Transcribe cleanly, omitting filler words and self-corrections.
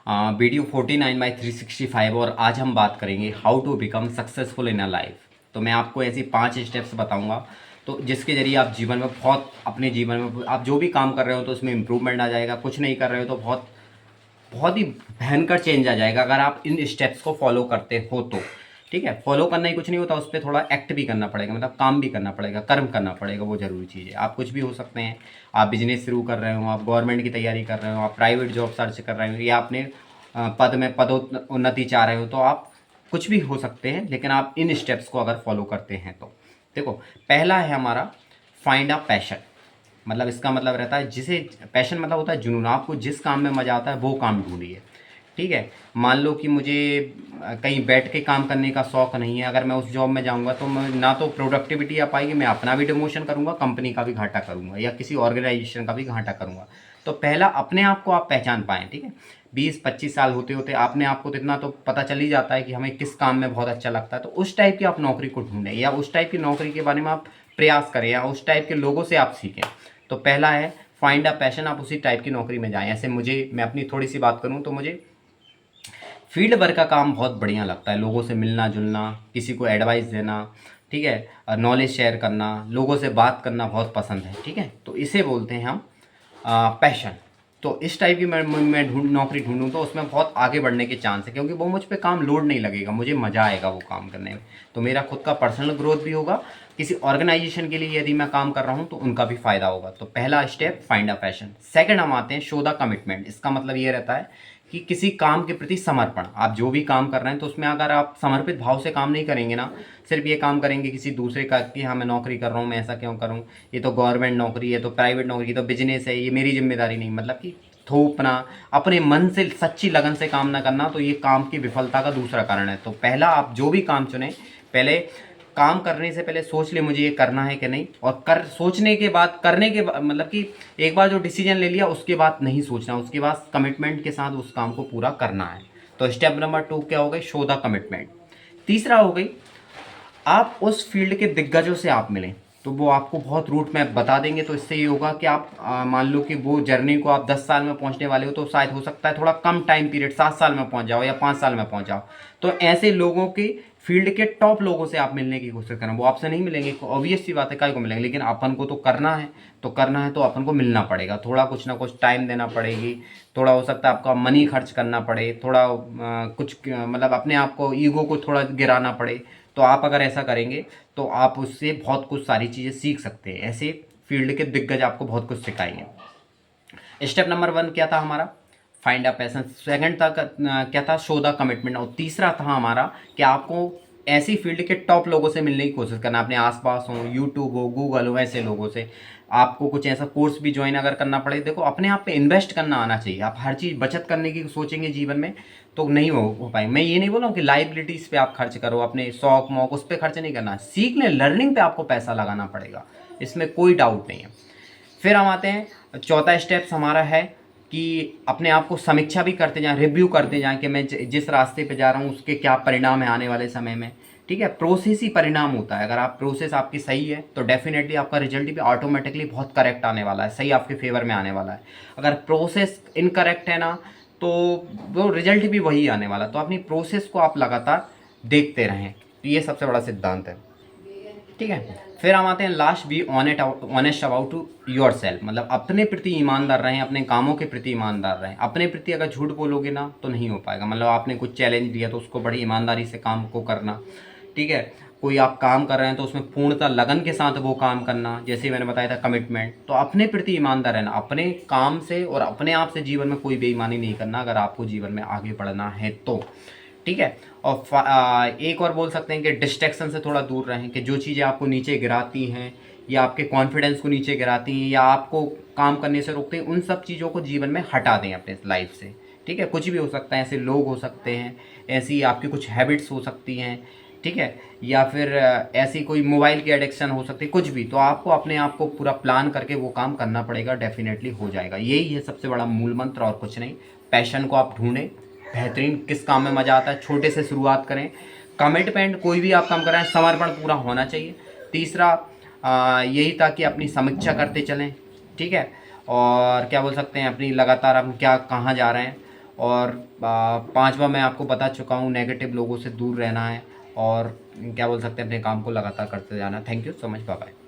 Video 49/365 और आज हम बात करेंगे how to become successful in a life. तो मैं आपको ऐसी 5 स्टेप्स बताऊंगा तो जिसके ज़रिए आप जीवन में बहुत अपने जीवन में आप जो भी काम कर रहे हो तो उसमें इम्प्रूवमेंट आ जाएगा, कुछ नहीं कर रहे हो तो बहुत बहुत ही भयंकर चेंज आ जाएगा अगर आप इन स्टेप्स को फॉलो करते हो तो। ठीक है, फॉलो करना ही कुछ नहीं होता, उस पर थोड़ा एक्ट भी करना पड़ेगा, मतलब काम भी करना पड़ेगा, कर्म करना पड़ेगा, वो ज़रूरी चीज़ है। आप कुछ भी हो सकते हैं, आप बिजनेस शुरू कर रहे हो, आप गवर्नमेंट की तैयारी कर रहे हो, आप प्राइवेट जॉब सर्च कर रहे हो, या अपने पद में पदोन्नति चाह रहे हो, तो आप कुछ भी हो सकते हैं, लेकिन आप इन स्टेप्स को अगर फॉलो करते हैं तो। देखो, पहला है हमारा फाइंड अ पैशन। मतलब इसका मतलब रहता है, जिसे पैशन मतलब होता है जुनून, आपको जिस काम में मज़ा आता है वो काम ढूंढिए। ठीक है, मान लो कि मुझे कहीं बैठ के काम करने का शौक़ नहीं है, अगर मैं उस जॉब में जाऊंगा तो मैं ना तो प्रोडक्टिविटी आ पाएगी, मैं अपना भी डिमोशन करूंगा, कंपनी का भी घाटा करूंगा, या किसी ऑर्गेनाइजेशन का भी घाटा करूंगा। तो पहला अपने आप को आप पहचान पाएँ। ठीक है, 20-25 साल होते होते अपने आप को तो इतना तो पता चल ही जाता है कि हमें किस काम में बहुत अच्छा लगता है, तो उस टाइप की आप नौकरी को ढूंढें, या उस टाइप की नौकरी के बारे में आप प्रयास करें, या उस टाइप के लोगों से आप सीखें। तो पहला है फाइंड अ पैशन, आप उसी टाइप की नौकरी में जाएं। ऐसे मैं अपनी थोड़ी सी बात करूं तो मुझे फील्ड वर्क का काम बहुत बढ़िया लगता है, लोगों से मिलना जुलना, किसी को एडवाइस देना, ठीक है, नॉलेज शेयर करना, लोगों से बात करना बहुत पसंद है। ठीक है, तो इसे बोलते हैं हम पैशन। तो इस टाइप की मैं नौकरी ढूंढूं तो उसमें बहुत आगे बढ़ने के चांस है, क्योंकि वो मुझ पे काम लोड नहीं लगेगा, मुझे मज़ा आएगा वो काम करने में, तो मेरा खुद का पर्सनल ग्रोथ भी होगा, किसी ऑर्गेनाइजेशन के लिए यदि मैं काम कर रहा हूँ तो उनका भी फ़ायदा होगा। तो पहला step find a passion. Second हम आते हैं शो द कमिटमेंट। इसका मतलब ये रहता है कि किसी काम के प्रति समर्पण। आप जो भी काम कर रहे हैं तो उसमें अगर आप समर्पित भाव से काम नहीं करेंगे ना, सिर्फ ये काम करेंगे किसी दूसरे का कि हाँ मैं नौकरी कर रहा हूँ, मैं ऐसा क्यों करूँ, ये तो गवर्नमेंट नौकरी है, तो प्राइवेट नौकरी, तो बिजनेस है, ये मेरी जिम्मेदारी नहीं, मतलब कि थोपना, अपने मन से सच्ची लगन से काम ना करना, तो ये काम की विफलता का दूसरा कारण है। तो पहला आप जो भी काम चुनें, पहले काम करने से पहले सोच ले मुझे ये करना है कि नहीं, और कर सोचने के बाद करने के बाद, मतलब कि एक बार जो डिसीजन ले लिया उसके बाद नहीं सोचना, उसके बाद कमिटमेंट के साथ उस काम को पूरा करना है। तो स्टेप नंबर 2 क्या हो गई, शो द कमिटमेंट। तीसरा हो गई, आप उस फील्ड के दिग्गजों से आप मिलें, तो वो आपको बहुत रूट मैप बता देंगे। तो इससे ये होगा कि आप मान लो कि वो जर्नी को आप 10 साल में पहुंचने वाले हो, तो शायद हो सकता है थोड़ा कम टाइम पीरियड 7 साल में पहुंच जाओ या 5 साल में पहुंच जाओ। तो ऐसे लोगों के फील्ड के टॉप लोगों से आप मिलने की कोशिश करें। वो आपसे नहीं मिलेंगे, ऑब्वियस सी बात है, काय को मिलेंगे, लेकिन अपन को तो करना है, तो करना है तो अपन को मिलना पड़ेगा, थोड़ा कुछ ना कुछ टाइम देना पड़ेगी, थोड़ा हो सकता है आपका मनी खर्च करना पड़े, थोड़ा कुछ मतलब अपने आप को, ईगो को थोड़ा गिराना पड़े। तो आप अगर ऐसा करेंगे तो आप उससे बहुत कुछ सारी चीज़ें सीख सकते हैं। ऐसे फील्ड के दिग्गज आपको बहुत कुछ सिखाएंगे। स्टेप नंबर 1 क्या था हमारा, फाइंड अ पैशन। सेकंड था क्या था, शो द कमिटमेंट। और तीसरा था हमारा कि आपको ऐसी फील्ड के टॉप लोगों से मिलने की कोशिश करना, अपने आसपास हो, यूट्यूब हो, गूगल हो, ऐसे लोगों से। आपको कुछ ऐसा कोर्स भी ज्वाइन अगर करना पड़े, देखो अपने आप पे इन्वेस्ट करना आना चाहिए। आप हर चीज़ बचत करने की सोचेंगे जीवन में तो नहीं हो पाएंगे। मैं ये नहीं बोल रहा हूँ कि लाइबिलिटीज़ पे आप खर्च करो, अपने शौक मौक उस पर खर्च नहीं करना, सीखने लर्निंग पे आपको पैसा लगाना पड़ेगा, इसमें कोई डाउट नहीं है। फिर हम आते हैं, चौथा स्टेप्स हमारा है कि अपने आप को समीक्षा भी करते जाएं, रिव्यू करते जाएं कि मैं जिस रास्ते पे जा रहा हूँ उसके क्या परिणाम है आने वाले समय में। ठीक है, प्रोसेस ही परिणाम होता है। अगर आप प्रोसेस आपकी सही है तो डेफिनेटली आपका रिजल्ट भी ऑटोमेटिकली बहुत करेक्ट आने वाला है, सही आपके फेवर में आने वाला है। अगर प्रोसेस इनकरेक्ट है ना, तो वो रिजल्ट भी वही आने वाला। तो अपनी प्रोसेस को आप लगातार देखते रहें, तो ये सबसे बड़ा सिद्धांत है। ठीक है, फिर हम आते हैं last, be honest about to yourself. मतलब अपने प्रति ईमानदार रहें, अपने कामों के प्रति ईमानदार रहें। अपने प्रति अगर झूठ बोलोगे ना तो नहीं हो पाएगा। मतलब आपने कुछ चैलेंज दिया तो उसको बड़ी ईमानदारी से काम को करना। ठीक है, कोई आप काम कर रहे हैं तो उसमें पूर्णतः लगन के साथ वो काम करना, जैसे मैंने बताया था कमिटमेंट। तो अपने प्रति ईमानदार रहना, अपने काम से और अपने आप से जीवन में कोई बेईमानी नहीं करना अगर आपको जीवन में आगे बढ़ना है तो। ठीक है, और एक और बोल सकते हैं कि डिस्ट्रैक्शन से थोड़ा दूर रहें, कि जो चीज़ें आपको नीचे गिराती हैं या आपके कॉन्फिडेंस को नीचे गिराती हैं या आपको काम करने से रोकते हैं, उन सब चीज़ों को जीवन में हटा दें अपने लाइफ से। ठीक है, कुछ भी हो सकता है, ऐसे लोग हो सकते हैं, ऐसी आपकी कुछ हैबिट्स हो सकती हैं, ठीक है, या फिर ऐसी कोई मोबाइल की एडिक्शन हो सकती है, कुछ भी। तो आपको अपने आप को पूरा प्लान करके वो काम करना पड़ेगा, डेफिनेटली हो जाएगा। यही है सबसे बड़ा मूल मंत्र, और कुछ नहीं। पैशन को आप ढूंढें, बेहतरीन किस काम में मज़ा आता है, छोटे से शुरुआत करें। कमिटमेंट, कोई भी आप काम कर रहे हैं, समर्पण पूरा होना चाहिए। तीसरा यही था कि अपनी समीक्षा करते चलें। ठीक है, और क्या बोल सकते हैं, अपनी लगातार हम क्या कहाँ जा रहे हैं, और पांचवा मैं आपको बता चुका हूँ, नेगेटिव लोगों से दूर रहना है और क्या बोल सकते हैं, अपने काम को लगातार करते जाना। Thank you so much, bye bye.